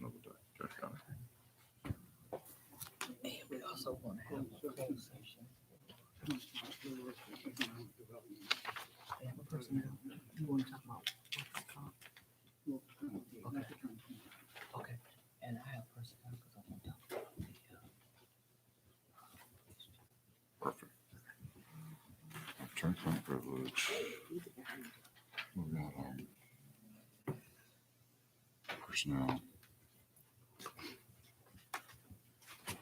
portion of the day. Okay, got it. And we also want to have a closed session. And the personnel, you want to talk about workers' comp? Okay, and I have personnel because I want to talk about the, Perfect. Attorney-client privilege. We got personnel.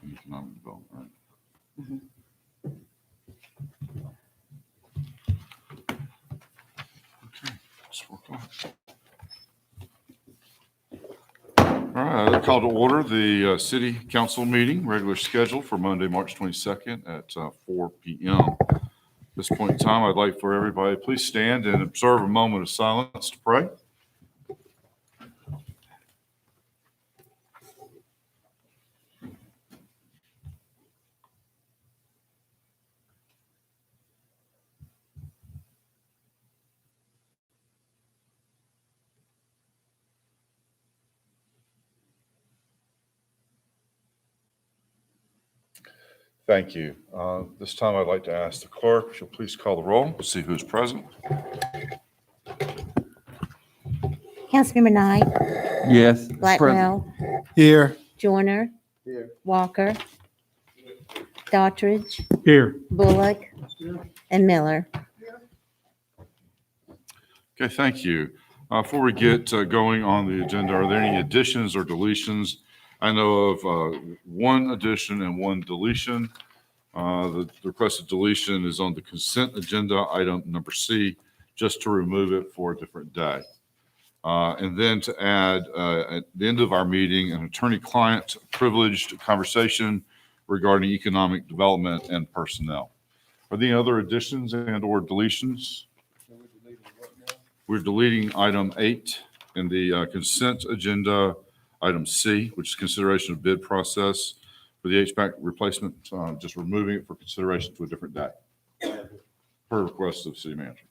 And economic development, right? Mhm. Okay, it's 4 o'clock. All right, I call to order the City Council meeting, regular scheduled for Monday, March 22nd at 4 p.m. At this point in time, I'd like for everybody to please stand and observe a moment of silence to pray. Thank you. This time I'd like to ask the clerk, if you'll please call the roll, see who's present. Councilmember Knight, Yes. Blackwell, Here. Joyner, Walker, Daughtridge, Here. Bullock, and Miller. Okay, thank you. Before we get going on the agenda, are there any additions or deletions? I know of one addition and one deletion. The requested deletion is on the consent agenda, item number C, just to remove it for a different day. And then to add at the end of our meeting, an attorney-client privileged conversation regarding economic development and personnel. Are there any other additions and or deletions? We're deleting item 8 in the consent agenda, item C, which is consideration of bid process for the HVAC replacement, just removing it for consideration to a different day, per request of the city manager.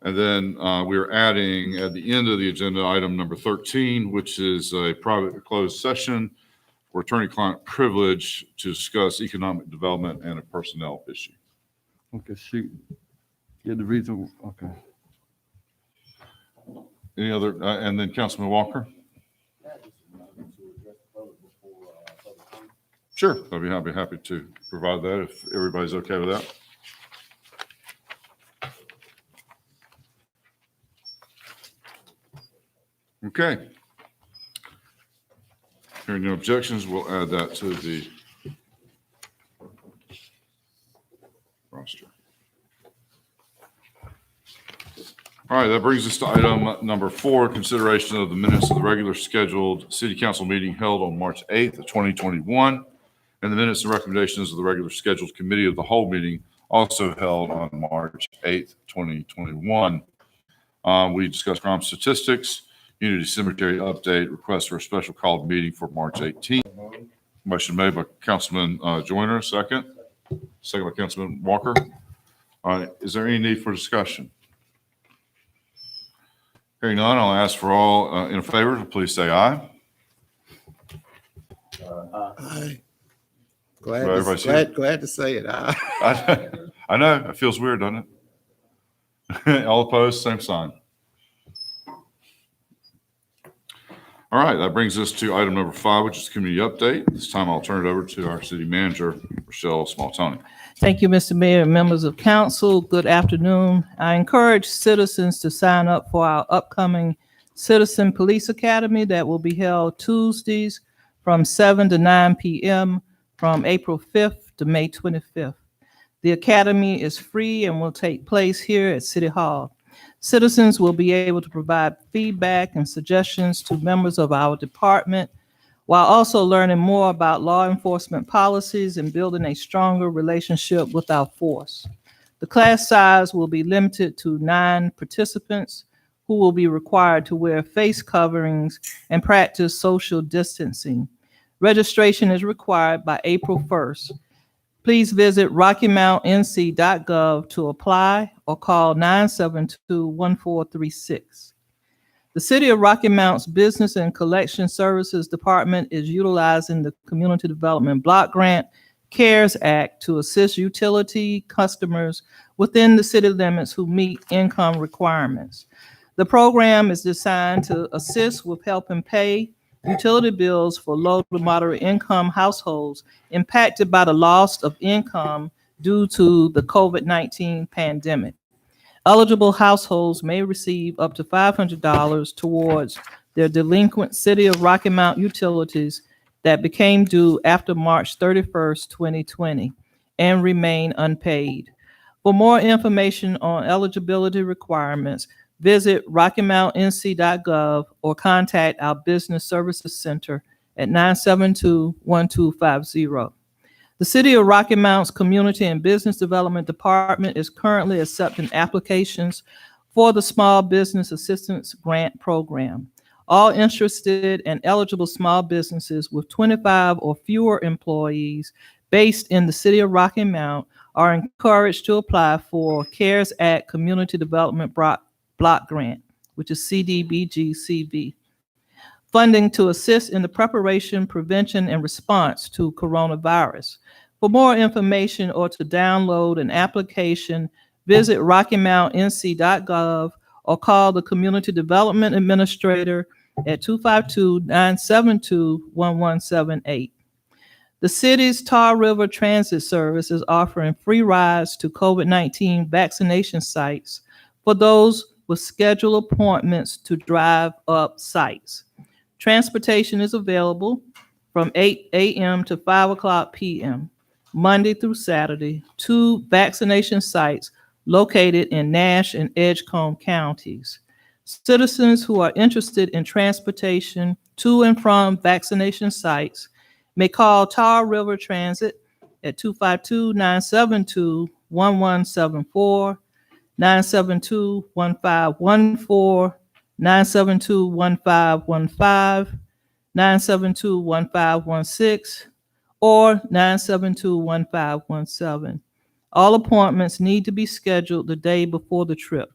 And then we're adding at the end of the agenda, item number 13, which is a private closed session for attorney-client privilege to discuss economic development and a personnel issue. Okay, shoot. Get the reason. Okay. Any other, and then Councilman Walker? Sure, I'd be happy to provide that if everybody's okay with that. Okay. Hearing no objections, we'll add that to the roster. All right, that brings us to item number 4, consideration of the minutes of the regular scheduled city council meeting held on March 8th of 2021, and the minutes and recommendations of the regular scheduled committee of the whole meeting also held on March 8th, 2021. We discussed crime statistics, Unity Cemetery update, request for a special called meeting for March 18th. Motion made by Councilman Joyner, second. Second by Councilman Walker. All right, is there any need for discussion? Hearing none, I'll ask for all in favor to please say aye. Aye. Everybody's here. Glad to say it. Aye. I know, it feels weird, doesn't it? All opposed, same sign. All right, that brings us to item number 5, which is community update. This time I'll turn it over to our city manager, Rochelle Small-Tony. Thank you, Mr. Mayor and members of council. Good afternoon. I encourage citizens to sign up for our upcoming Citizen Police Academy that will be held Tuesdays from 7 to 9 p.m. from April 5th to May 25th. The academy is free and will take place here at City Hall. Citizens will be able to provide feedback and suggestions to members of our department while also learning more about law enforcement policies and building a stronger relationship with our force. The class size will be limited to 9 participants who will be required to wear face coverings and practice social distancing. Registration is required by April 1st. Please visit rockymountnc.gov to apply or call 972-1436. The City of Rocky Mount's Business and Collection Services Department is utilizing the Community Development Block Grant CARES Act to assist utility customers within the city limits who meet income requirements. The program is designed to assist with helping pay utility bills for low to moderate income households impacted by the loss of income due to the COVID-19 pandemic. Eligible households may receive up to $500 towards their delinquent City of Rocky Mount utilities that became due after March 31st, 2020, and remain unpaid. For more information on eligibility requirements, visit rockymountnc.gov or contact our Business Services Center at 972-1250. The City of Rocky Mount's Community and Business Development Department is currently accepting applications for the Small Business Assistance Grant Program. All interested and eligible small businesses with 25 or fewer employees based in the City of Rocky Mount are encouraged to apply for CARES Act Community Development Block Grant, which is CDBG-CV, funding to assist in the preparation, prevention, and response to coronavirus. For more information or to download an application, visit rockymountnc.gov or call the Community Development Administrator at 252-972-1178. The city's Tar River Transit Service is offering free rides to COVID-19 vaccination sites for those with scheduled appointments to drive up sites. Transportation is available from 8 a.m. to 5 o'clock p.m., Monday through Saturday, to vaccination sites located in Nash and Edgecombe counties. Citizens who are interested in transportation to and from vaccination sites may call Tar River Transit at 252-972-1174, 972-1514, 972-1515, 972-1516, or 972-1517. All appointments need to be scheduled the day before the trip.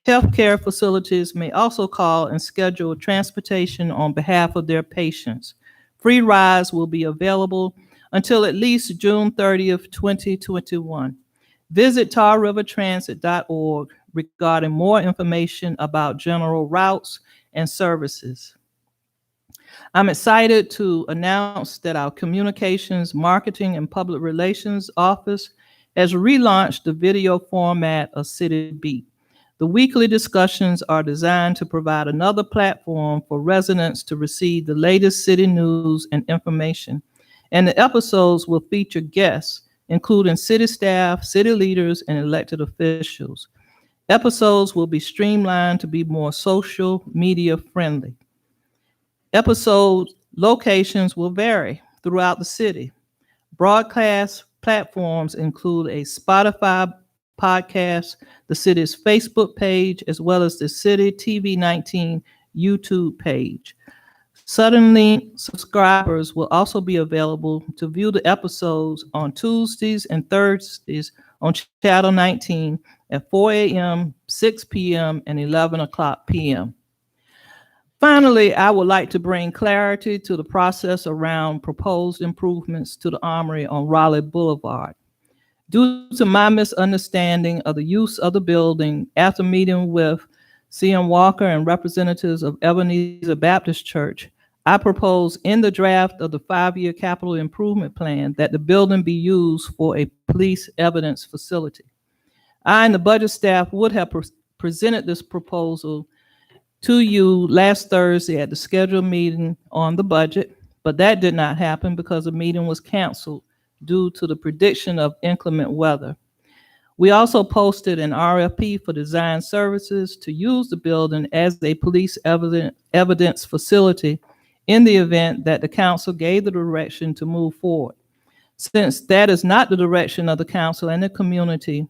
Healthcare facilities may also call and schedule transportation on behalf of their patients. Free rides will be available until at least June 30th, 2021. Visit tarrivertransit.org regarding more information about general routes and services. I'm excited to announce that our Communications, Marketing, and Public Relations Office has relaunched the video format of City Beat. The weekly discussions are designed to provide another platform for residents to receive the latest city news and information. And the episodes will feature guests, including city staff, city leaders, and elected officials. Episodes will be streamlined to be more social media friendly. Episode locations will vary throughout the city. Broadcast platforms include a Spotify podcast, the city's Facebook page, as well as the City TV19 YouTube page. Suddenly, subscribers will also be available to view the episodes on Tuesdays and Thursdays on Channel 19 at 4 a.m., 6 p.m., and 11 o'clock p.m. Finally, I would like to bring clarity to the process around proposed improvements to the armory on Raleigh Boulevard. Due to my misunderstanding of the use of the building after meeting with C.M. Walker and representatives of Ebenezer Baptist Church, I propose in the draft of the 5-year capital improvement plan that the building be used for a police evidence facility. I and the budget staff would have presented this proposal to you last Thursday at the scheduled meeting on the budget, but that did not happen because the meeting was canceled due to the prediction of inclement weather. We also posted an RFP for design services to use the building as a police evidence facility in the event that the council gave the direction to move forward. Since that is not the direction of the council and the community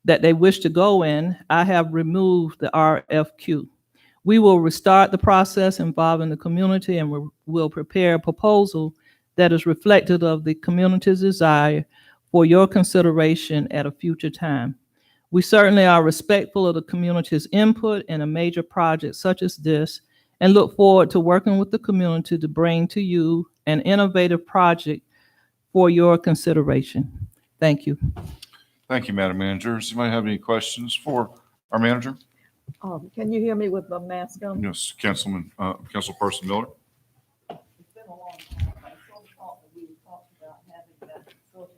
that they wish to go in, I have removed the RFQ. We will restart the process involving the community and will prepare a proposal that is reflective of the community's desire for your consideration at a future time. We certainly are respectful of the community's input in a major project such as this and look forward to working with the community to bring to you an innovative project for your consideration. Thank you. Thank you, Madam Manager. Does anybody have any questions for our manager? Can you hear me with my mask on? Yes, Councilperson Miller. It's been a long time. I so thought that we talked about having that facility.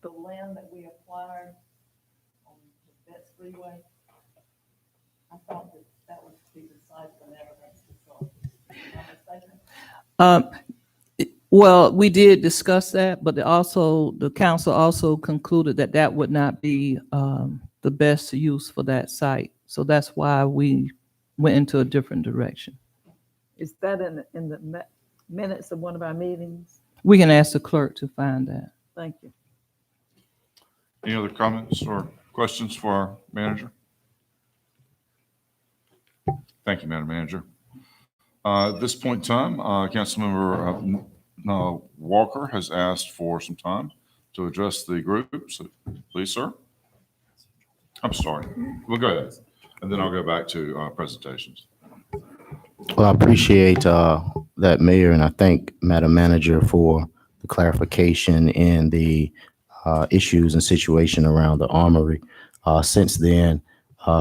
The land that we acquired on the Betts Freeway, I thought that that was to be the site of an evidence facility. Am I mistaken? Well, we did discuss that, but the council also concluded that that would not be the best use for that site. So that's why we went into a different direction. Is that in the minutes of one of our meetings? We can ask the clerk to find that. Thank you. Any other comments or questions for our manager? Thank you, Madam Manager. At this point in time, Councilmember Walker has asked for some time to address the group. So please, sir. I'm sorry. We'll go ahead, and then I'll go back to presentations. Well, I appreciate that, Mayor, and I thank Madam Manager for the clarification in the issues and situation around the armory. Since then,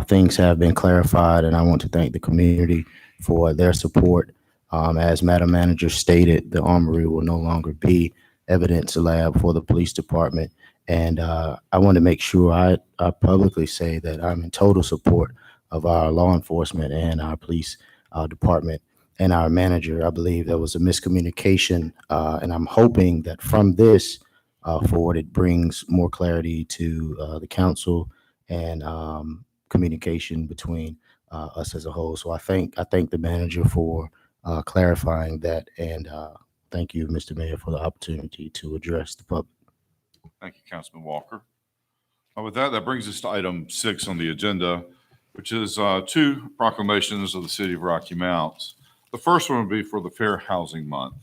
things have been clarified, and I want to thank the community for their support. As Madam Manager stated, the armory will no longer be evidence lab for the police department. And I want to make sure I publicly say that I'm in total support of our law enforcement and our police department and our manager. I believe there was a miscommunication, and I'm hoping that from this forward, it brings more clarity to the council and communication between us as a whole. So I thank the manager for clarifying that, and thank you, Mr. Mayor, for the opportunity to address the public. Thank you, Councilman Walker. With that, that brings us to item 6 on the agenda, which is 2 proclamations of the City of Rocky Mount. The first one would be for the Fair Housing Month.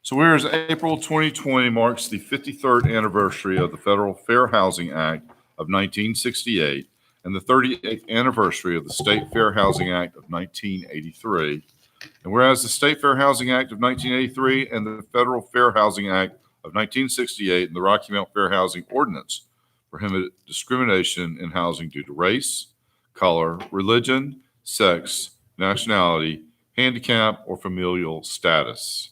So whereas April 2020 marks the 53rd anniversary of the Federal Fair Housing Act of 1968 and the 38th anniversary of the State Fair Housing Act of 1983, and whereas the State Fair Housing Act of 1983 and the Federal Fair Housing Act of 1968 and the Rocky Mount Fair Housing Ordinance prohibit discrimination in housing due to race, color, religion, sex, nationality, handicap, or familial status.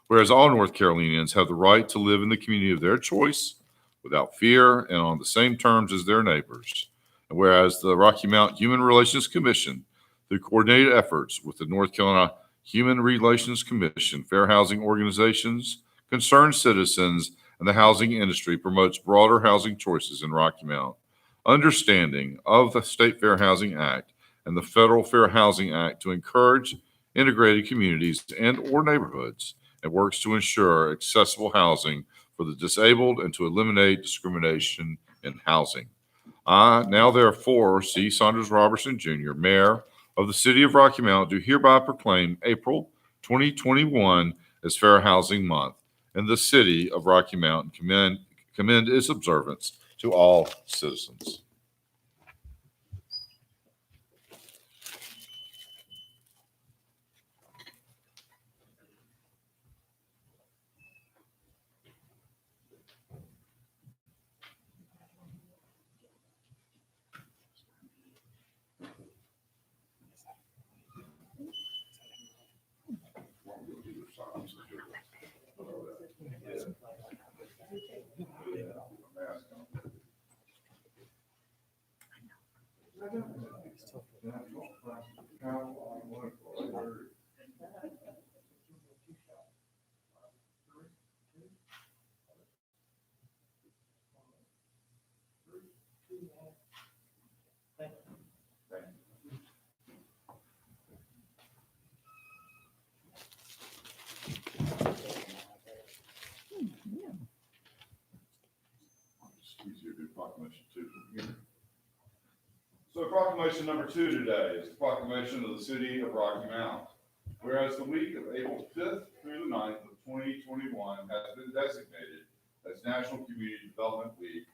Whereas all North Carolinians have the right to live in the community of their choice without fear and on the same terms as their neighbors. And whereas the Rocky Mount Human Relations Commission, through coordinated efforts with the North Carolina Human Relations Commission, fair housing organizations, concerned citizens, and the housing industry, promotes broader housing choices in Rocky Mount, understanding of the State Fair Housing Act and the Federal Fair Housing Act to encourage integrated communities and or neighborhoods, and works to ensure accessible housing for the disabled and to eliminate discrimination in housing. I now therefore C. Saunders Robertson Jr., Mayor of the City of Rocky Mount, do hereby proclaim April 2021 as Fair Housing Month in the City of Rocky Mount and commend its observance to all citizens. So proclamation number 2 today is the proclamation of the City of Rocky Mount. Whereas the week of April 5th through the 9th of 2021 has been designated as National Community Development Week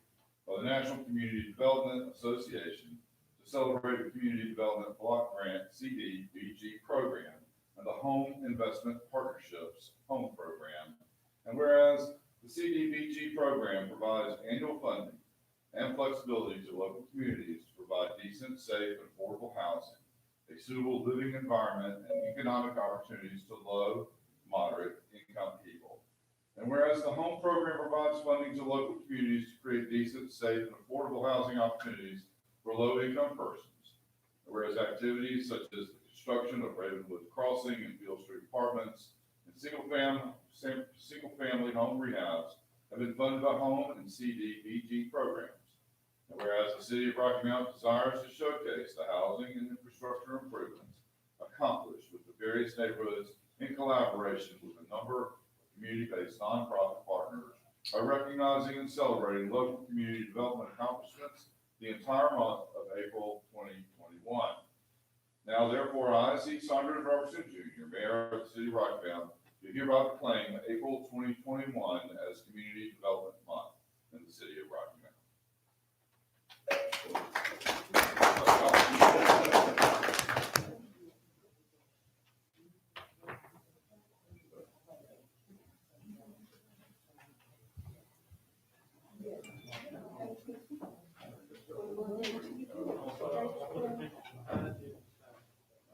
by the National Community Development Association to celebrate the Community Development Block Grant CDBG program and the Home Investment Partnerships Home Program. And whereas the CDBG program provides annual funding and flexibility to local communities to provide decent, safe, and affordable housing, a suitable living environment, and economic opportunities to low, moderate income people. And whereas the home program provides funding to local communities to create decent, safe, and affordable housing opportunities for low-income persons. And whereas activities such as the construction of Ravenwood Crossing and Field Street Apartments and single-family home rehabs have been funded by home and CDBG programs. And whereas the city of Rocky Mount desires to showcase the housing and infrastructure improvements accomplished with the various neighborhoods in collaboration with a number of community-based nonprofit partners by recognizing and celebrating local community development accomplishments the entire month of April 2021. Now, therefore, I, C. Saunders Robertson Jr., Mayor of the City of Rocky Mount, do hereby proclaim April 2021 as Community Development Month in the City of Rocky Mount.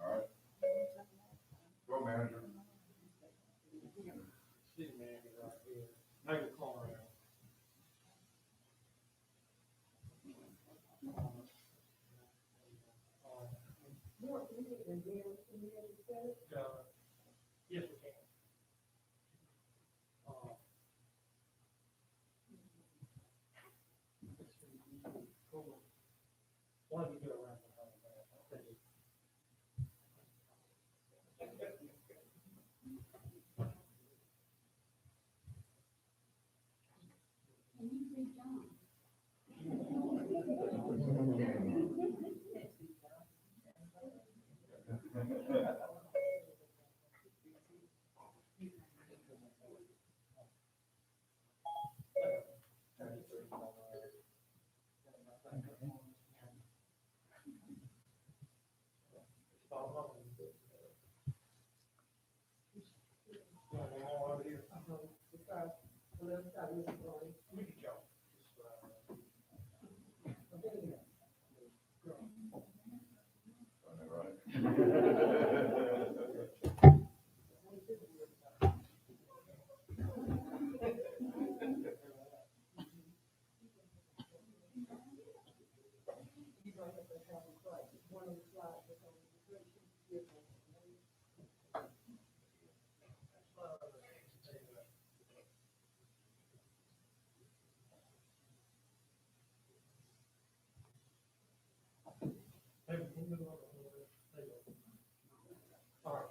All right. Go, manager. Yes, we can. Why don't you go around the house? All right.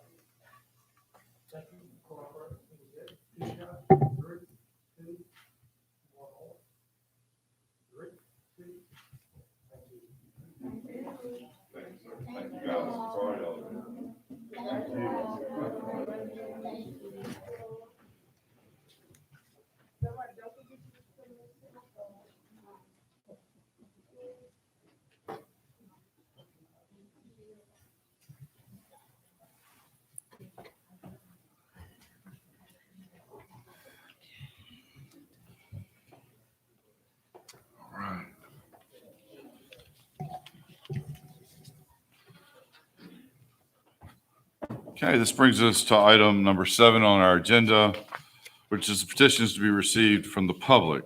Thank you. Cooperate. Good job. 3, 2, 1 more. 3, 2. Thank you. Thank you, guys. Sorry, y'all. All right. Okay, this brings us to item number 7 on our agenda, which is the petitions to be received from the public.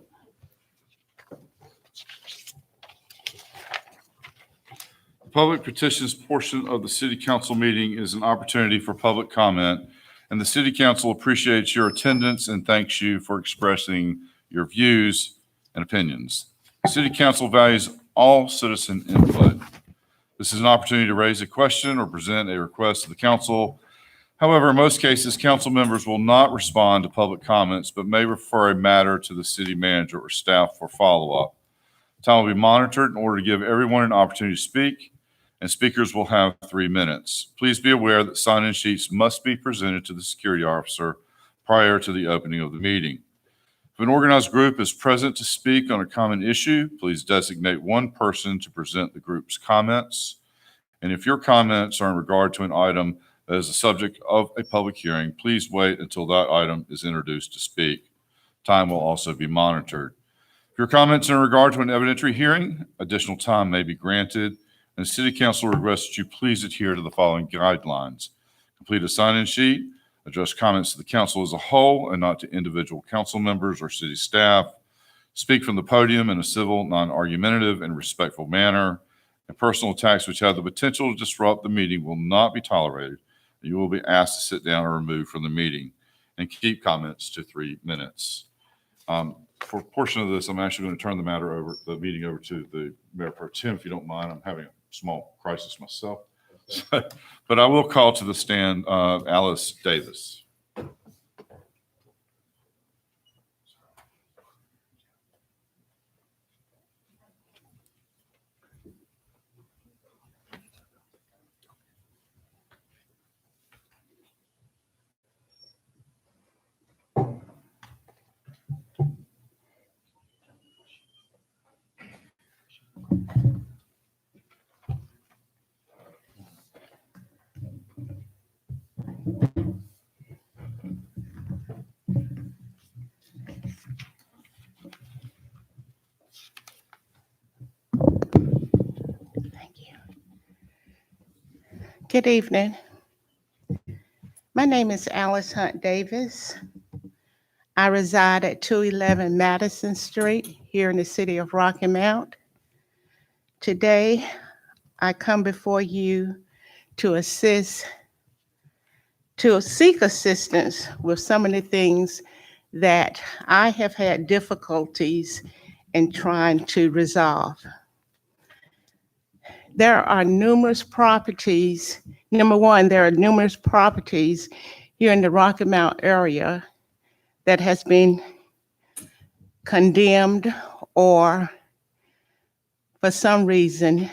The public petitions portion of the city council meeting is an opportunity for public comment, and the city council appreciates your attendance and thanks you for expressing your views and opinions. The city council values all citizen input. This is an opportunity to raise a question or present a request to the council. However, in most cases, council members will not respond to public comments, but may refer a matter to the city manager or staff for follow-up. Time will be monitored in order to give everyone an opportunity to speak, and speakers will have 3 minutes. Please be aware that sign-in sheets must be presented to the security officer prior to the opening of the meeting. If an organized group is present to speak on a common issue, please designate one person to present the group's comments. And if your comments are in regard to an item that is the subject of a public hearing, please wait until that item is introduced to speak. Time will also be monitored. If your comments are in regard to an evidentiary hearing, additional time may be granted, and the City Council requests that you please adhere to the following guidelines. Complete a sign-in sheet, address comments to the council as a whole and not to individual council members or city staff. Speak from the podium in a civil, non-argumentative, and respectful manner. And personal attacks which have the potential to disrupt the meeting will not be tolerated. You will be asked to sit down or removed from the meeting, and keep comments to 3 minutes. For a portion of this, I'm actually going to turn the meeting over to the Mayor Pro Tem, if you don't mind. I'm having a small crisis myself. But I will call to the stand Alice Davis. Good evening. My name is Alice Hunt Davis. I reside at 211 Madison Street here in the city of Rocky Mount. Today, I come before you to seek assistance with some of the things that I have had difficulties in trying to resolve. There are numerous properties. Number one, there are numerous properties here in the Rocky Mount area that has been condemned, or for some reason,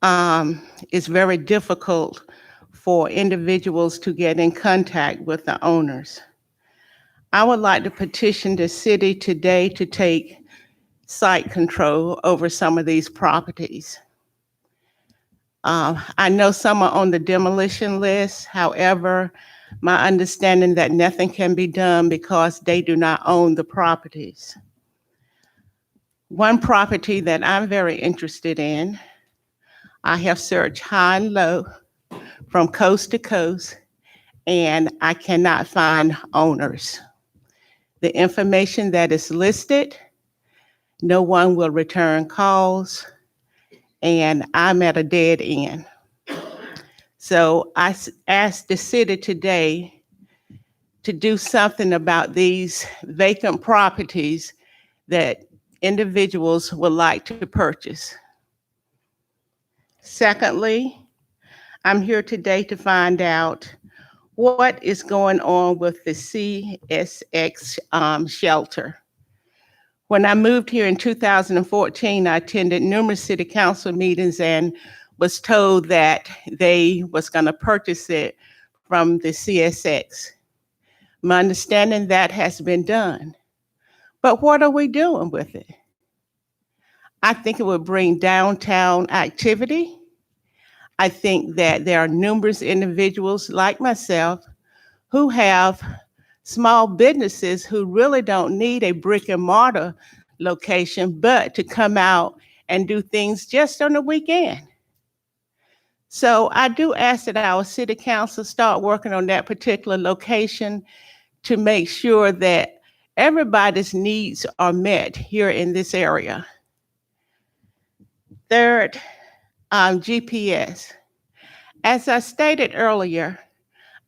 it's very difficult for individuals to get in contact with the owners. I would like to petition the city today to take site control over some of these properties. I know some are on the demolition list. However, my understanding that nothing can be done because they do not own the properties. One property that I'm very interested in, I have searched high and low from coast to coast, and I cannot find owners. The information that is listed, no one will return calls, and I'm at a dead end. So I asked the city today to do something about these vacant properties that individuals would like to purchase. Secondly, I'm here today to find out what is going on with the CSX shelter. When I moved here in 2014, I attended numerous city council meetings and was told that they was going to purchase it from the CSX. My understanding that has been done. But what are we doing with it? I think it would bring downtown activity. I think that there are numerous individuals like myself who have small businesses who really don't need a brick and mortar location, but to come out and do things just on the weekend. So I do ask that our city council start working on that particular location to make sure that everybody's needs are met here in this area. Third, GPS. As I stated earlier,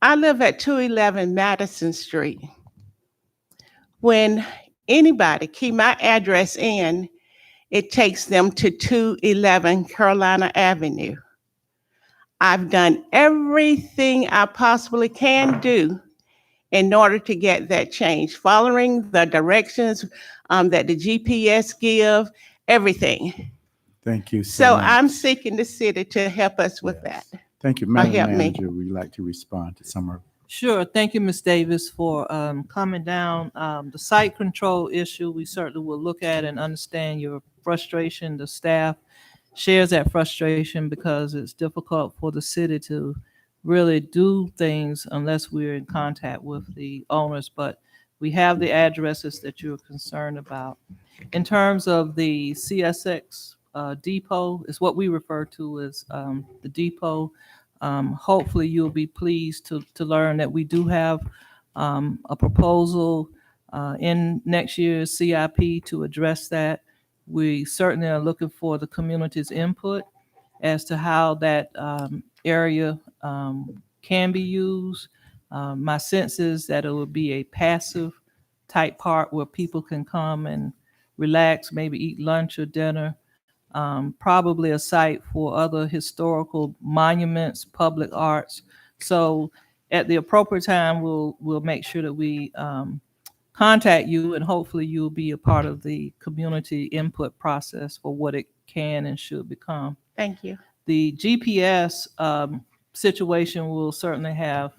I live at 211 Madison Street. When anybody key my address in, it takes them to 211 Carolina Avenue. I've done everything I possibly can do in order to get that change, following the directions that the GPS give, everything. Thank you So much. I'm seeking the city to help us with that. Thank you. help Madam me. Manager, would you like to respond to some of Sure. Thank you, Ms. Davis, for coming down. The site control issue, we certainly will look at and understand your frustration. The staff shares that frustration because it's difficult for the city to really do things unless we're in contact with the owners. But we have the addresses that you're concerned about. In terms of the CSX depot, is what we refer to as the depot. Hopefully, you'll be pleased to learn that we do have a proposal in next year's CIP to address that. We certainly are looking for the community's input as to how that area can be used. My sense is that it will be a passive type park where people can come and relax, maybe eat lunch or dinner. Probably a site for other historical monuments, public arts. So at the appropriate time, we'll make sure that we contact you, and hopefully you'll be a part of the community input process for what it can and should become. Thank you. The GPS situation will certainly have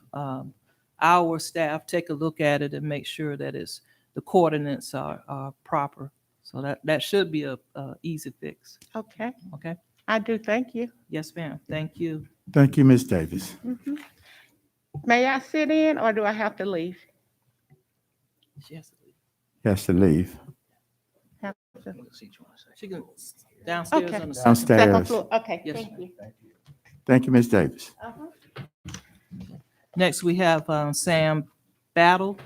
our staff take a look at it and make sure that the coordinates are proper. So that should be a easy fix. Okay, Okay? I do. Thank you. Yes, ma'am. Thank you. Thank you, Ms. Davis. May I sit in or do I have to leave? Yes. He has to leave. Have to- She can downstairs Okay. on the second. Downstairs. Second floor. Okay, Yes. thank you. Thank you, Ms. Davis. Next, we have Sam Battle.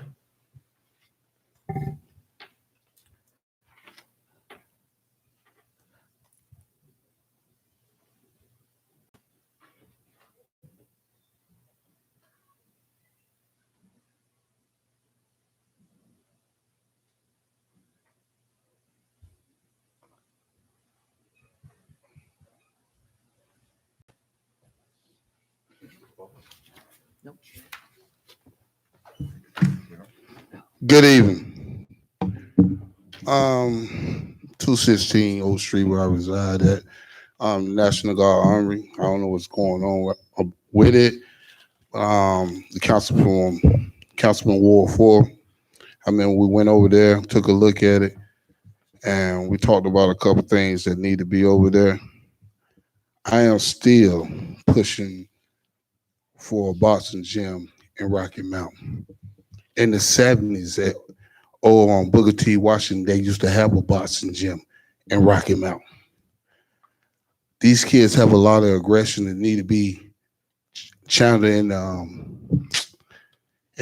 Good evening. 216 Oak Street, where I reside at, National Guard Armory. I don't know what's going on with it. The Councilman Ward 4. I mean, we went over there, took a look at it, and we talked about a couple things that need to be over there. I am still pushing for a boxing gym in Rocky Mountain. In the 70s on Booker T. Washington, they used to have a boxing gym in Rocky Mountain. These kids have a lot of aggression that need to be channeled in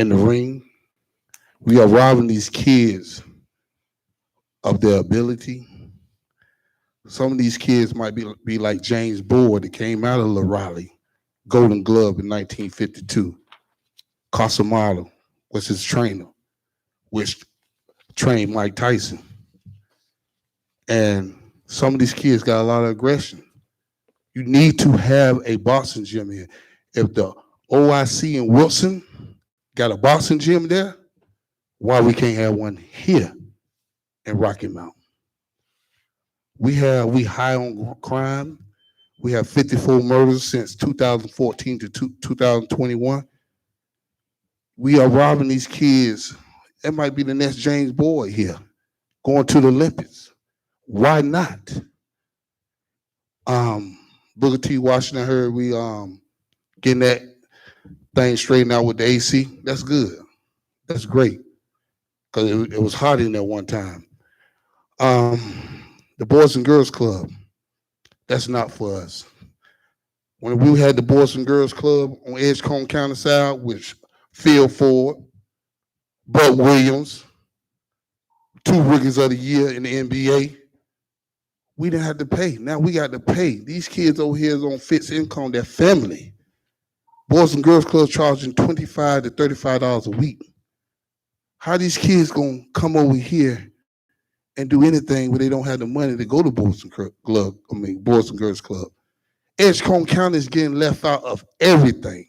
the ring. We are robbing these kids of their ability. Some of these kids might be like James Board that came out of La Raleigh, Golden Glove in 1952. Casamalo was his trainer, which trained Mike Tyson. And some of these kids got a lot of aggression. You need to have a boxing gym here. If the OIC in Wilson got a boxing gym there, why we can't have one here in Rocky Mountain? We high on crime. We have 54 murders since 2014 to 2021. We are robbing these kids. It might be the next James Boyd here, going to the Olympics. Why not? Booker T. Washington, I heard we getting that thing straightened out with the AC. That's good. That's great. Because it was hot in there one time. The Boys and Girls Club, that's not for us. When we had the Boys and Girls Club on Edgecombe County side, which Phil Ford, Bud Williams, 2 Rookies of the Year in the NBA, we didn't have to pay. Now we got to pay. These kids over here is on fixed income, their family. Boys and Girls Club charging $25 to $35 a week. How these kids gonna come over here and do anything when they don't have the money to go to Boys and Girls Club? Edgecombe County is getting left out of everything.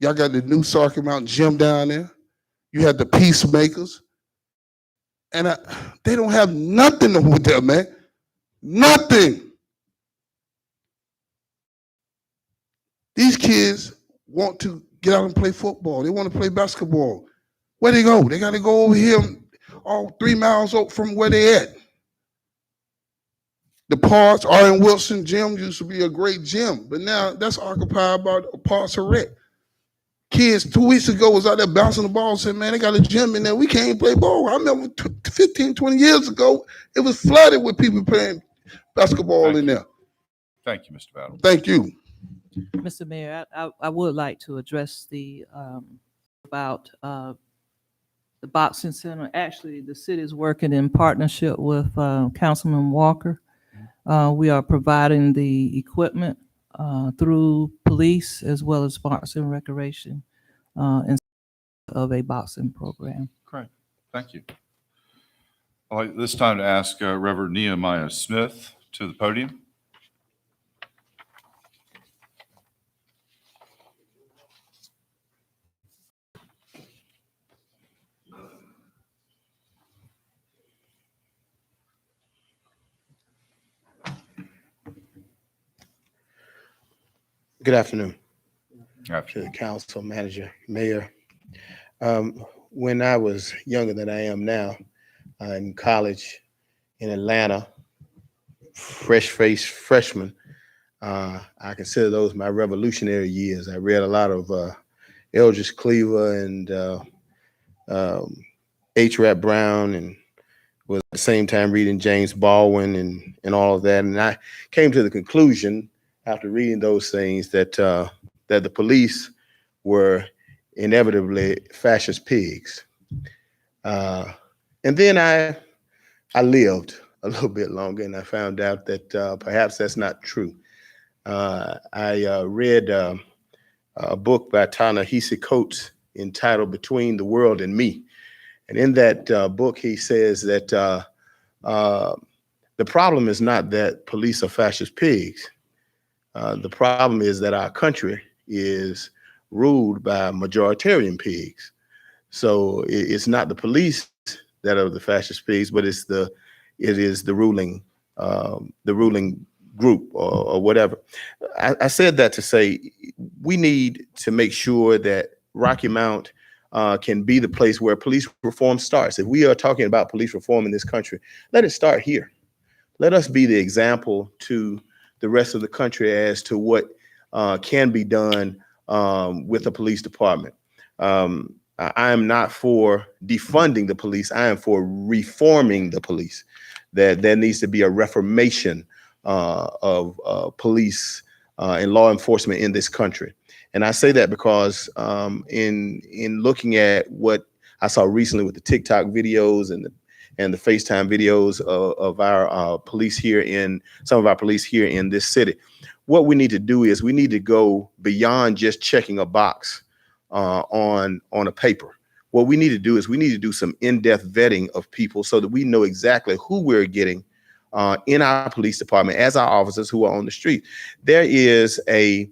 Y'all got the new Sarky Mountain Gym down there. You had the Peacemakers. And they don't have nothing over there, man. Nothing. These kids want to get out and play football. They want to play basketball. Where they go? They got to go over here, all 3 miles up from where they at. The Parks, R.N. Wilson Gym used to be a great gym, but now that's occupied by Parks and Rec. Kids 2 weeks ago was out there bouncing the ball, said, man, they got a gym in there. We can't play ball. I remember 15, 20 years ago, it was flooded with people playing basketball in there. Thank you, Mr. Battle. Thank you. Mr. Mayor, I would like to address the, about the boxing center. Actually, the city is working in partnership with Councilman Walker. We are providing the equipment through police as well as Parks and Recreation in of a boxing program. Great. Thank you. I'd like this time to ask Reverend Nehemiah Smith to the podium. Good afternoon After. to the council, manager, mayor. When I was younger than I am now, in college in Atlanta, fresh-faced freshman, I consider those my revolutionary years. I read a lot of Eldridge Cleaver and H. Rap Brown, and was at the same time reading James Baldwin and all of that. And I came to the conclusion after reading those things that that the police were inevitably fascist pigs. And then I lived a little bit longer, and I found out that perhaps that's not true. I read a book by Ta-Nehisi Coates entitled Between the World and Me. And in that book, he says that the problem is not that police are fascist pigs. The problem is that our country is ruled by majoritarian pigs. So it's not the police that are the fascist pigs, but it is the ruling group or whatever. I said that to say we need to make sure that Rocky Mount can be the place where police reform starts. If we are talking about police reform in this country, let it start here. Let us be the example to the rest of the country as to what can be done with the police department. I am not for defunding the police. I am for reforming the police. That there needs to be a reformation of police and law enforcement in this country. And I say that because in looking at what I saw recently with the TikTok videos and the FaceTime videos of our police here in some of our police here in this city, what we need to do is we need to go beyond just checking a box on a paper. What we need to do is we need to do some in-depth vetting of people so that we know exactly who we're getting in our police department as our officers who are on the street. There is a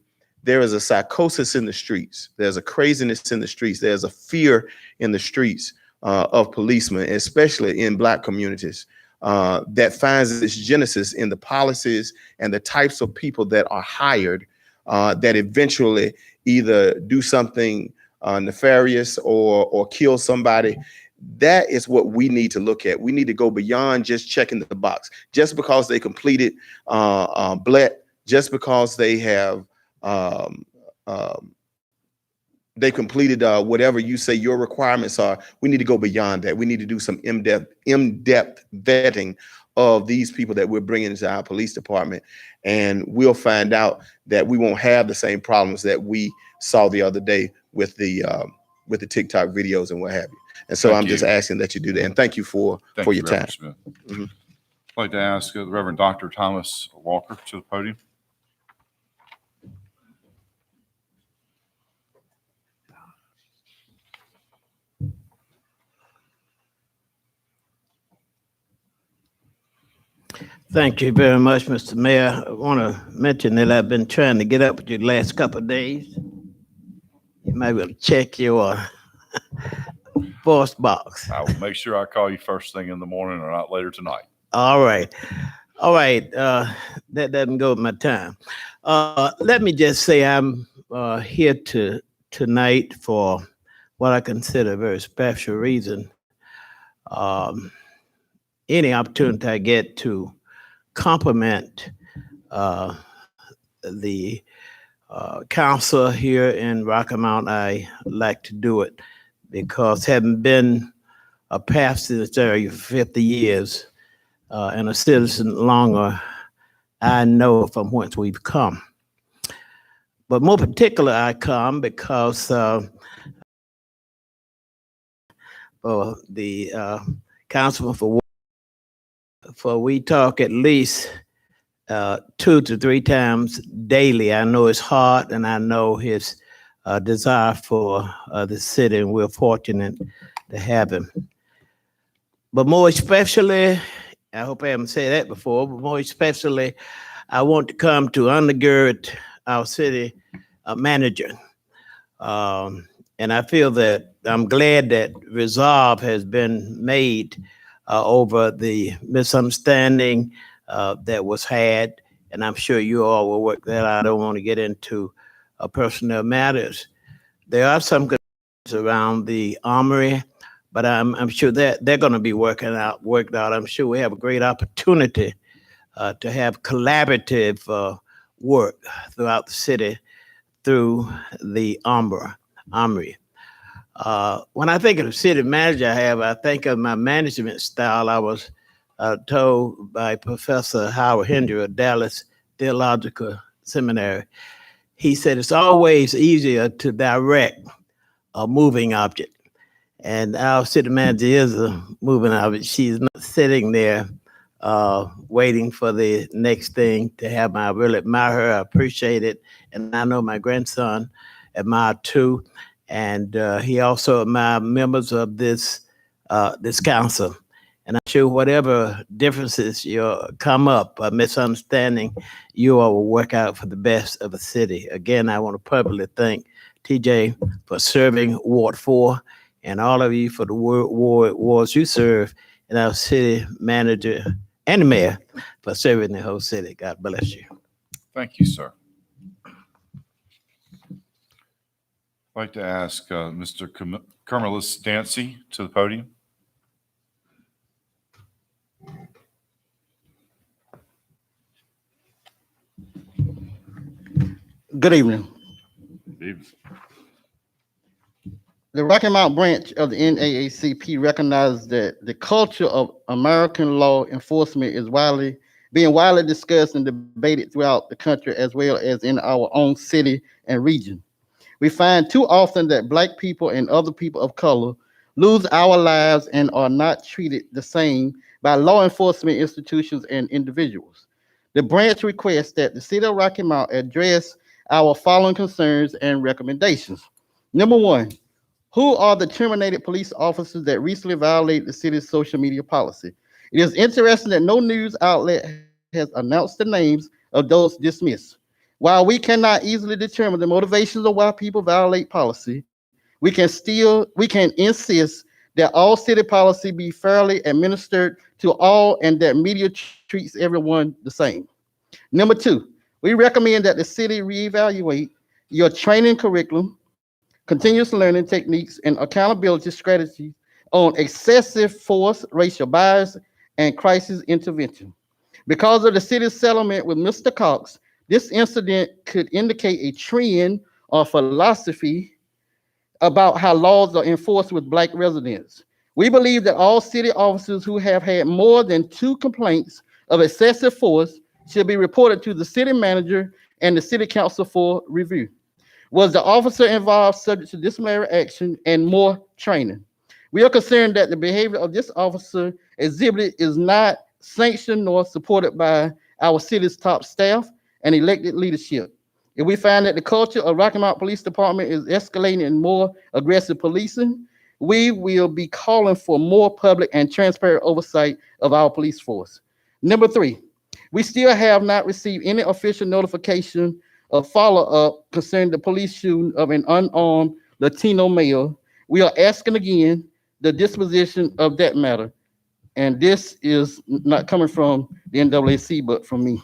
psychosis in the streets. There's a craziness in the streets. There's a fear in the streets of policemen, especially in Black communities, that finds its genesis in the policies and the types of people that are hired that eventually either do something nefarious or kill somebody. That is what we need to look at. We need to go beyond just checking the box. Just because they completed BLET, just because they have they completed whatever you say your requirements are, we need to go beyond that. We need to do some in-depth vetting of these people that we're bringing into our police department, and we'll find out that we won't have the same problems that we saw the other day with the TikTok videos and what have you. And so I'm just asking that you do that. And thank you for your time. Smith. I'd like to ask the Reverend Dr. Thomas Walker to the podium. Thank you very much, Mr. Mayor. I want to mention that I've been trying to get up with you the last couple of days. You might want to check your voice box. I will make sure I call you first thing in the morning or not later tonight. All right. All right. That doesn't go with my time. Let me just say I'm here to tonight for what I consider a very special reason. Any opportunity I get to compliment the council here in Rocky Mount, I like to do it because having been a pastor in this area for 50 years and a citizen longer, I know from whence we've come. But more particular, I come because for the councilman for we talk at least 2 to 3 times daily. I know his heart and I know his desire for the city, and we're fortunate to have him. But more especially, I hope I haven't said that before, but more especially, I want to come to undergird our city manager. And I feel that I'm glad that resolve has been made over the misunderstanding that was had, and I'm sure you all will work that out. I don't want to get into personnel matters. There are some concerns around the armory, but I'm sure that they're going to be worked out. I'm sure we have a great opportunity to have collaborative work throughout the city through the armory. When I think of the city manager I think of my management style. I was told by Professor Howard Hendry of Dallas Theological Seminary. He said it's always easier to direct a moving object. And our city manager is a moving object. She's not sitting there waiting for the next thing to happen. I really admire her. I appreciate it. And I know my grandson admired too. And he also admired members of this council. And I'm sure whatever differences come up, misunderstanding, you all will work out for the best of the city. Again, I want to publicly thank TJ for serving Ward 4 and all of you for the wards you serve, and our city manager and the mayor for serving the whole city. God bless you. Thank you, sir. I'd like to ask Mr. Carmelis Dancy to the podium. Good evening. Good evening. The Rocky Mount branch of the NAACP recognizes that the culture of American law enforcement is being widely discussed and debated throughout the country, as well as in our own city and region. We find too often that Black people and other people of color lose our lives and are not treated the same by law enforcement institutions and individuals. The branch requests that the city of Rocky Mount address our following concerns and recommendations. Number 1, who are the terminated police officers that recently violated the city's social media policy? It is interesting that no news outlet has announced the names of those dismissed. While we cannot easily determine the motivations of why people violate policy, we can insist that all city policy be fairly administered to all and that media treats everyone the same. Number 2, we recommend that the city reevaluate your training curriculum, continuous learning techniques, and accountability strategies on excessive force, racial bias, and crisis intervention. Because of the city's settlement with Mr. Cox, this incident could indicate a trend or philosophy about how laws are enforced with Black residents. We believe that all city officers who have had more than 2 complaints of excessive force should be reported to the city manager and the city council for review. Was the officer involved subject to disciplinary action and more training? We are concerned that the behavior of this officer exhibited is not sanctioned nor supported by our city's top staff and elected leadership. If we find that the culture of Rocky Mount Police Department is escalating in more aggressive policing, we will be calling for more public and transparent oversight of our police force. Number 3, we still have not received any official notification of follow-up concerning the police shooting of an unarmed Latino male. We are asking again the disposition of that matter. And this is not coming from the NAACP, but from me.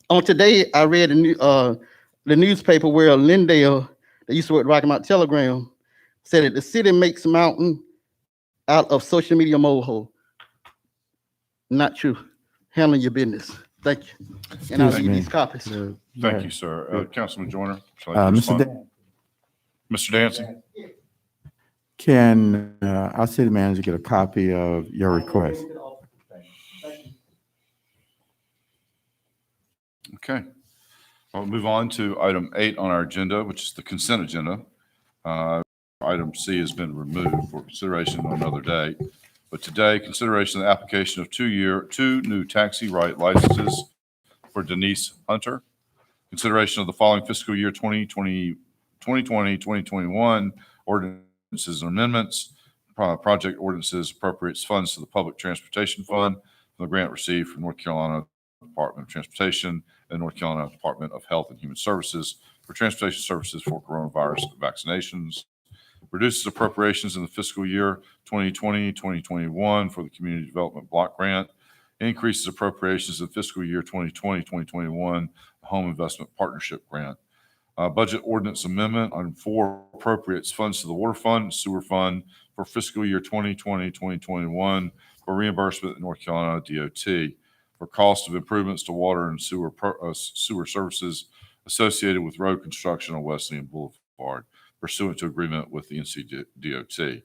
On today, I read the newspaper where Lindale that used to work at Rocky Mount Telegram, said that the city makes mountain out of social media molehill. Not true. Handling your business. Thank you. And I'll Excuse give you me. these copies. Thank you, sir. Councilman Joyner. would you like to Mr. respond? Da- Mr. Dancy? Can our city manager get a copy of your request? Okay. I'll move on to item 8 on our agenda, which is the consent agenda. Item C has been removed for consideration on another day. But today, consideration of the application of two new taxi ride licenses for Denise Hunter. Consideration of the following fiscal year 2020-2021 ordinances and amendments. Project ordinances appropriates funds to the Public Transportation Fund from the grant received from North Carolina Department of Transportation and North Carolina Department of Health and Human Services for transportation services for coronavirus vaccinations. Reduces appropriations in the fiscal year 2020-2021 for the Community Development Block Grant. Increases appropriations in fiscal year 2020-2021 Home Investment Partnership Grant. Budget ordinance amendment on 4 appropriates funds to the Water Fund and Sewer Fund for fiscal year 2020-2021 for reimbursement in North Carolina DOT for cost of improvements to water and sewer services associated with road construction on Wesleyan Boulevard pursuant to agreement with the NCDOT.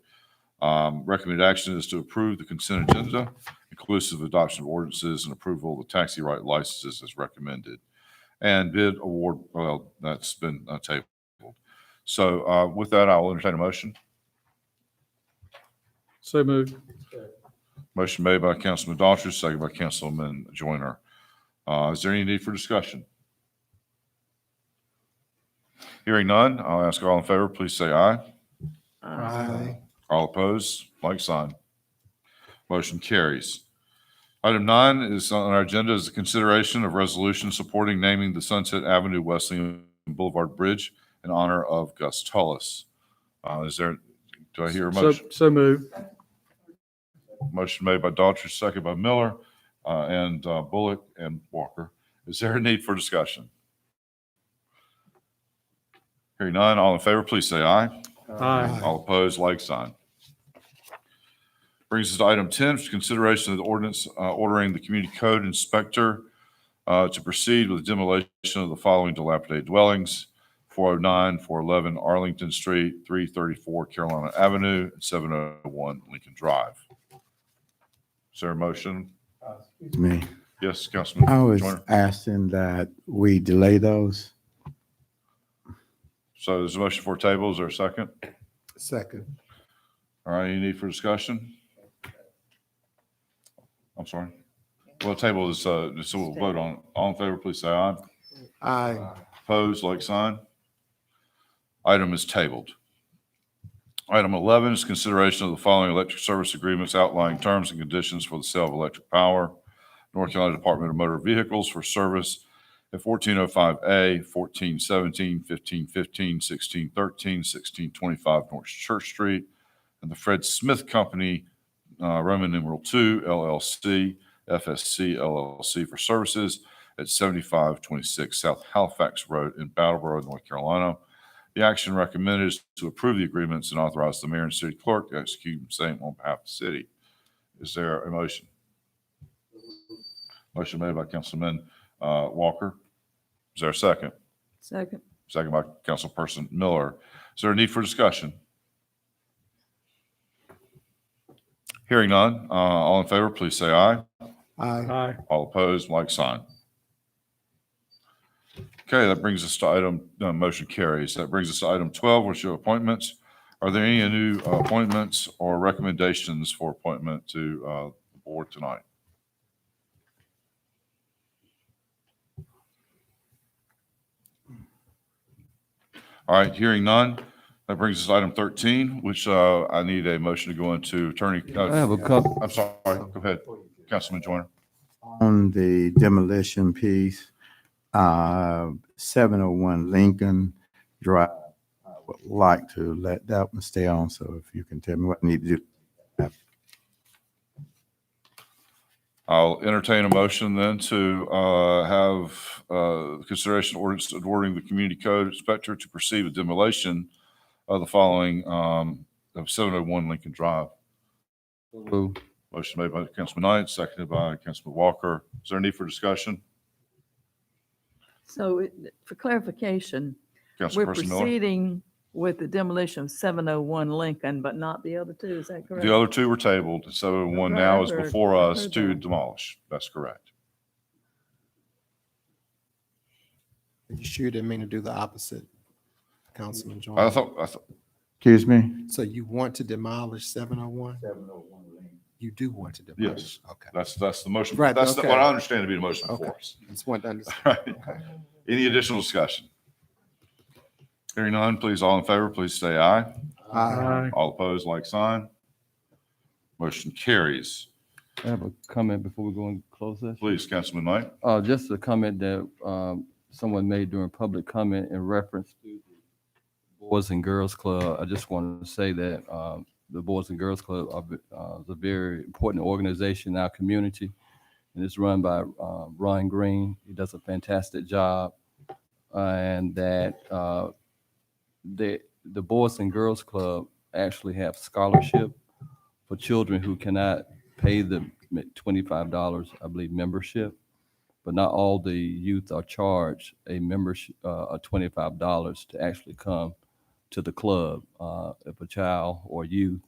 Recommended action is to approve the consent agenda, inclusive of adoption of ordinances and approval of the taxi ride licenses as recommended. And bid award, well, that's been tabled. So with that, I will entertain a motion. So moved. Motion made by Councilman Daughtry, second by Councilman Joyner. Is there any need for discussion? Hearing none, I'll ask all in favor, please say aye. Aye. All opposed, like sign. Motion carries. Item 9 is on our agenda is the consideration of resolution supporting naming the Sunset Avenue Wesleyan Boulevard Bridge in honor of Gus Tullis. Do I hear a motion? So moved. Motion made by Daughtry, second by Miller, and Bullock and Walker. Is there a need for discussion? Hearing none, all in favor, please say aye. Aye. All opposed, like sign. Brings us to item 10, which is consideration of the ordinance ordering the community code inspector to proceed with demolition of the following dilapidated dwellings: 409, 411 Arlington Street, 334 Carolina Avenue, and 701 Lincoln Drive. Is there a motion? Excuse me. Yes, Councilman I was Joyner. asking that we delay those. So there's a motion for table. Is there a second? Second. All right, any need for discussion? I'm sorry. Well, table is, so we'll vote on it. All in favor, please say aye. Aye. Opposed, like sign. Item is tabled. Item 11 is consideration of the following electric service agreements outlining terms and conditions for the sale of electric power. North Carolina Department of Motor Vehicles for service at 1405A, 1417, 1515, 1613, 1625 North Church Street, and the Fred Smith Company, Roman numeral 2, LLC, FSC, LLC for services at 7526 South Halifax Road in Brattleboro, North Carolina. The action recommended is to approve the agreements and authorize the mayor and city clerk to execute the same on behalf of the city. Is there a motion? Motion made by Councilman Walker. Is there a second? Second. Second by Councilperson Miller. Is there a need for discussion? Hearing none, all in favor, please say aye. Aye. All opposed, like sign. Okay, that brings us to item, motion carries. That brings us to item 12, which are appointments. Are there any new appointments or recommendations for appointment to the board tonight? All right, hearing none, that brings us to item 13, which I need a motion to go into attorney. I have a couple. I'm sorry, go ahead, Councilman Joyner. On the demolition piece, 701 Lincoln Drive, I would like to let that one stay on, so if you can tell me what I need to do. I'll entertain a motion then to have consideration ordinance awarding the community code inspector to proceed with demolition of the following of 701 Lincoln Drive. Move. Motion made by Councilman Knight, seconded by Councilman Walker. Is there a need for discussion? So for clarification, we're Councilperson Miller? proceeding with the demolition of 701 Lincoln, but not the other two, is that correct? The other two were tabled. 701 Right, now I is heard- before I us heard to that. demolish. That's correct. You sure didn't mean to do the opposite, Councilman I Joyner? thought, Excuse me? So you want to demolish 701? 701 Lane. You do want to demolish? yes, Okay. that's the motion. Right, That's okay. what I understand to be the motion Okay. for us. Just want to understand. All right. Any additional discussion? Hearing none, please, all in favor, please say aye. Aye. All opposed, like sign. Motion carries. I have a comment before we go and close this. Please, Councilman Knight. Just a comment that someone made during public comment in reference to the Boys and Girls Club. I just wanted to say that the Boys and Girls Club is a very important organization in our community, and it's run by Ron Green. He does a fantastic job, and that the Boys and Girls Club actually have scholarship for children who cannot pay the $25, I believe, membership. But not all the youth are charged a membership, $25 to actually come to the club. If a child or youth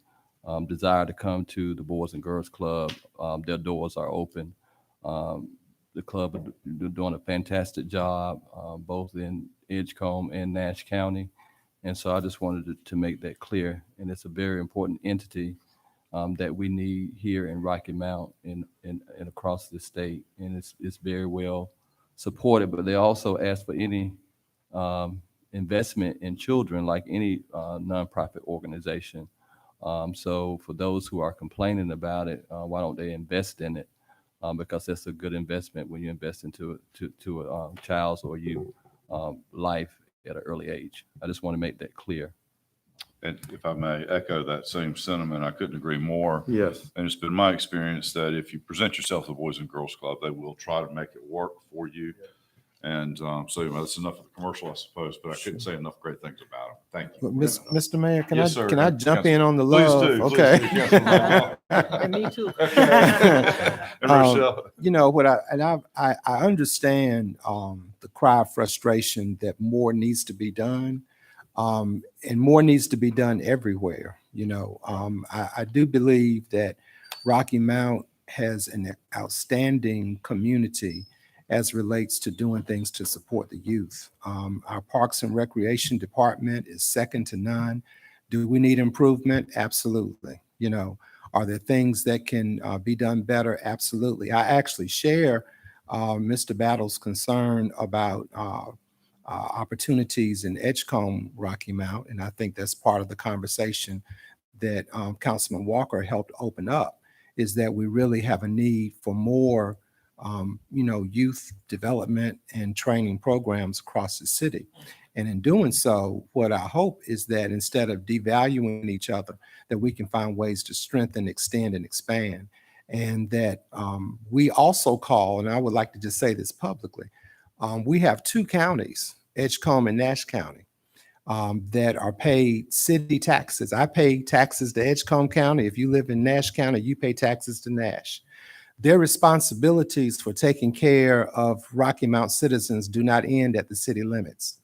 desire to come to the Boys and Girls Club, their doors are open. The club is doing a fantastic job, both in Edgecombe and Nash County. And so I just wanted to make that clear. And it's a very important entity that we need here in Rocky Mount and across the state. And it's very well supported, but they also ask for any investment in children like any nonprofit organization. So for those who are complaining about it, why don't they invest in it? Because that's a good investment when you invest into a child's or youth life at an early age. I just want to make that clear. And if I may echo that same sentiment, I couldn't agree more. Yes. And it's been my experience that if you present yourself to the Boys and Girls Club, they will try to make it work for you. And so that's enough of the commercial, I suppose, but I couldn't say enough great things about them. Thank you. But Mr. Mayor, can Yes, sir. can I jump in on the Please love? do. Okay. Please do. Councilman Miller. And me too. And Rochelle. You know what I understand the cry of frustration that more needs to be done, and more needs to be done everywhere. You know, I do believe that Rocky Mount has an outstanding community as relates to doing things to support the youth. Our Parks and Recreation Department is second to none. Do we need improvement? Absolutely. You know, are there things that can be done better? Absolutely. I actually share Mr. Battle's concern about opportunities in Edgecombe, Rocky Mount, and I think that's part of the conversation that Councilman Walker helped open up, is that we really have a need for more youth development and training programs across the city. And in doing so, what I hope is that instead of devaluing each other, that we can find ways to strengthen, extend, and expand. And that we also call, and I would like to just say this publicly, we have two counties, Edgecombe and Nash County, that are paid city taxes. I pay taxes to Edgecombe County. If you live in Nash County, you pay taxes to Nash. Their responsibilities for taking care of Rocky Mount citizens do not end at the city limits.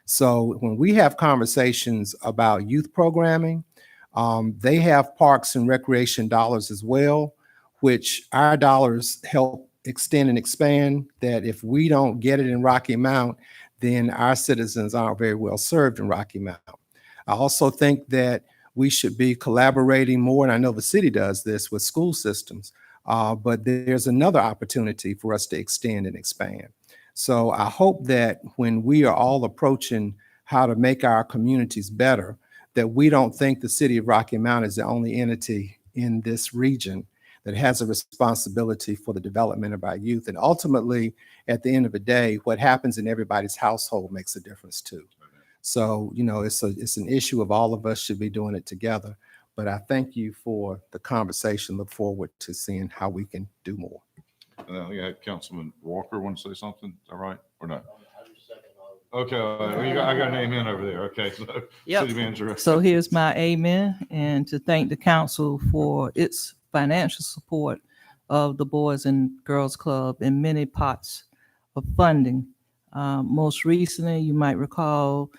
So when we have conversations about youth programming, they have parks and recreation dollars as well, which our dollars help extend and expand, that if we don't get it in Rocky Mount, then our citizens aren't very well served in Rocky Mount. I also think that we should be collaborating more, and I know the city does this with school systems, but there's another opportunity for us to extend and expand. So I hope that when we are all approaching how to make our communities better, that we don't think the city of Rocky Mount is the only entity in this region that has a responsibility for the development of our youth. And ultimately, at the end of the day, what happens in everybody's household makes a difference too. So, you know, it's an issue of all of us should be doing it together. But I thank you for the conversation. Look forward to seeing how we can do more. And then I think I had Councilman Walker want to say something. Is that right? Or not? Okay, I got a name in over there. Okay. So Yep. City Manager. So here's my amen, and to thank the council for its financial support of the Boys and Girls Club in many pots of funding. Most recently, you might recall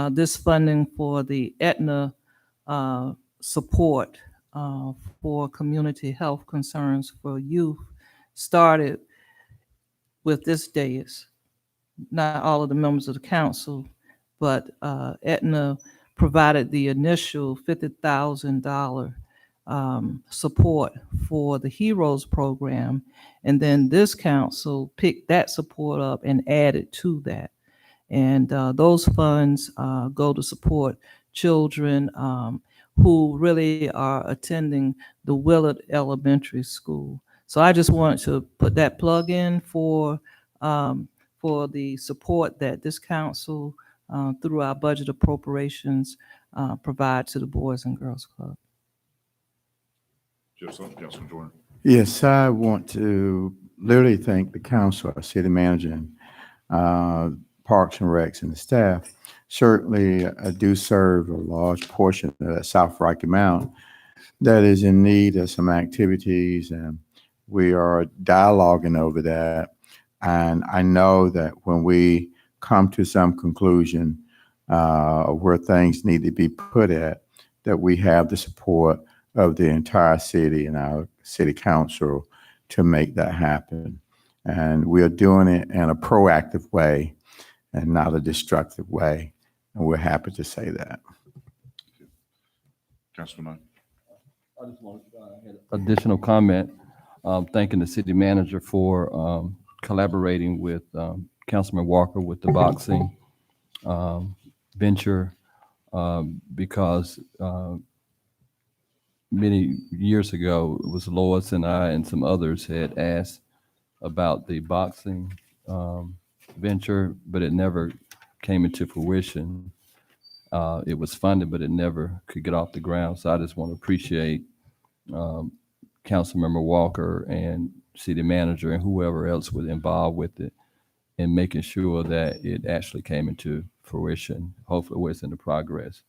this funding for the Aetna support for community health concerns for youth started with this dais. Not all of the members of the council, but Aetna provided the initial $50,000 support for the Heroes program. And then this council picked that support up and added to that. And those funds go to support children who really are attending the Willard Elementary School. So I just wanted to put that plug in for the support that this council, through our budget appropriations, provide to the Boys and Girls Club. Councilman Jordan. Yes, I want to literally thank the council, our city manager, and Parks and Recs and the staff. Certainly, I do serve a large portion of that South Rocky Mount that is in need of some activities, and we are dialoguing over that. And I know that when we come to some conclusion where things need to be put at, that we have the support of the entire city and our city council to make that happen. And we are doing it in a proactive way and not a destructive way. And we're happy to say that. Councilman Knight. I just want to add additional comment, thanking the city manager for collaborating with Councilman Walker with the boxing venture, because many years ago, it was Lois and I and some others had asked about the boxing venture, but it never came into fruition. It was funded, but it never could get off the ground. So I just want to appreciate Councilmember Walker and city manager and whoever else was involved with it in making sure that it actually came into fruition. Hopefully it's in the progress.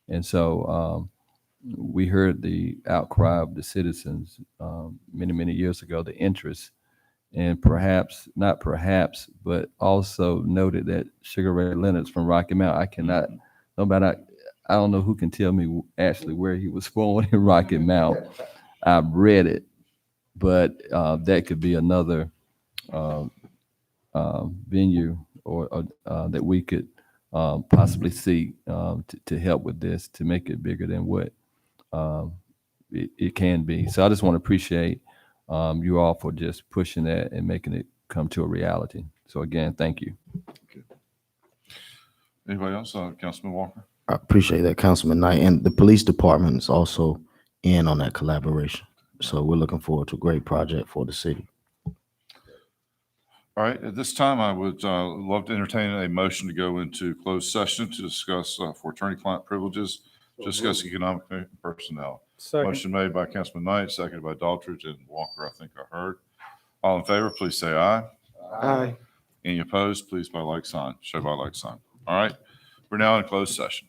And so we heard the outcry of the citizens many years ago, the interest, and not perhaps, but also noted that Sugar Ray Leonard's from Rocky Mount. I don't know who can tell me actually where he was born in Rocky Mount. I've read it, but that could be another venue or that we could possibly see to help with this, to make it bigger than what it can be. So I just want to appreciate you all for just pushing that and making it come to a reality. So again, thank you. Okay. Anybody else? Councilman Walker? I appreciate that, Councilman Knight. And the police department is also in on that collaboration. So we're looking forward to a great project for the city. All right, at this time, I would love to entertain a motion to go into closed session to discuss for attorney-client privileges, discuss economic and personnel. Second. Motion made by Councilman Knight, seconded by Daltrich and Walker, I think I heard. All in favor, please say aye. Aye. Any opposed, please by like sign. Show by like sign. All right, we're now in closed session.